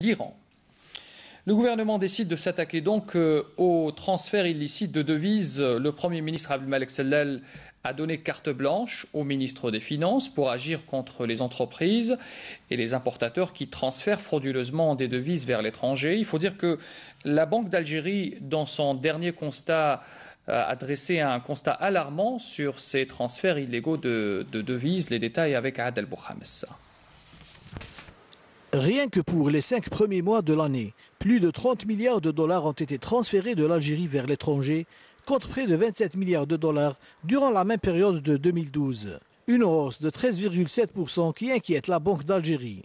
l'Iran. Le gouvernement décide de s'attaquer donc au transfert illicite de devises. Le Premier ministre Abdelmalek Sellal a donné carte blanche au ministre des Finances pour agir contre les entreprises et les importateurs qui transfèrent frauduleusement des devises vers l'étranger. Il faut dire que la Banque d'Algérie, dans son dernier constat, a dressé un constat alarmant sur ces transferts illégaux de devises. Les détails avec Adel Bouhames. Rien que pour les 5 premiers mois de l'année, plus de 30 milliards de dollars ont été transférés de l'Algérie vers l'étranger, contre près de 27 milliards de dollars durant la même période de 2012. Une hausse de 13,7% qui inquiète la Banque d'Algérie.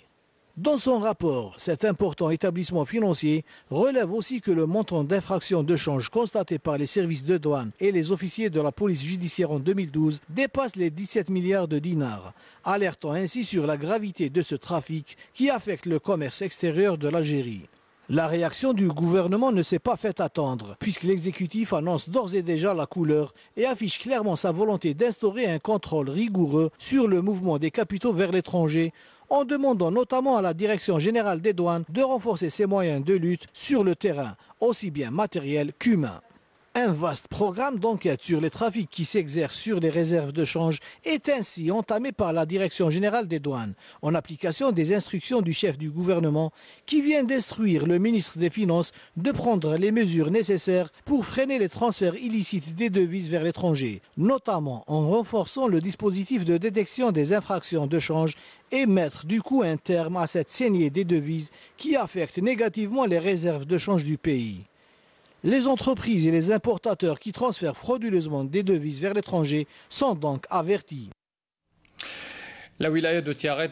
Dans son rapport, cet important établissement financier relève aussi que le montant d'infraction de change constaté par les services de douane et les officiers de la police judiciaire en 2012 dépasse les 17 milliards de dinars, alertant ainsi sur la gravité de ce trafic qui affecte le commerce extérieur de l'Algérie. La réaction du gouvernement ne s'est pas fait attendre, puisque l'exécutif annonce d'ores et déjà la couleur et affiche clairement sa volonté d'instaurer un contrôle rigoureux sur le mouvement des capitaux vers l'étranger, en demandant notamment à la Direction générale des douanes de renforcer ses moyens de lutte sur le terrain, aussi bien matériel qu'humain. Un vaste programme d'enquête sur les trafics qui s'exercent sur les réserves de change est ainsi entamé par la Direction générale des douanes, en application des instructions du chef du gouvernement qui vient d'instruire le ministre des Finances de prendre les mesures nécessaires pour freiner les transferts illicites des devises vers l'étranger, notamment en renforçant le dispositif de détection des infractions de change et mettre du coup un terme à cette saignée des devises qui affecte négativement les réserves de change du pays. Les entreprises et les importateurs qui transfèrent frauduleusement des devises vers l'étranger sont donc avertis. La wilaya de Tiaret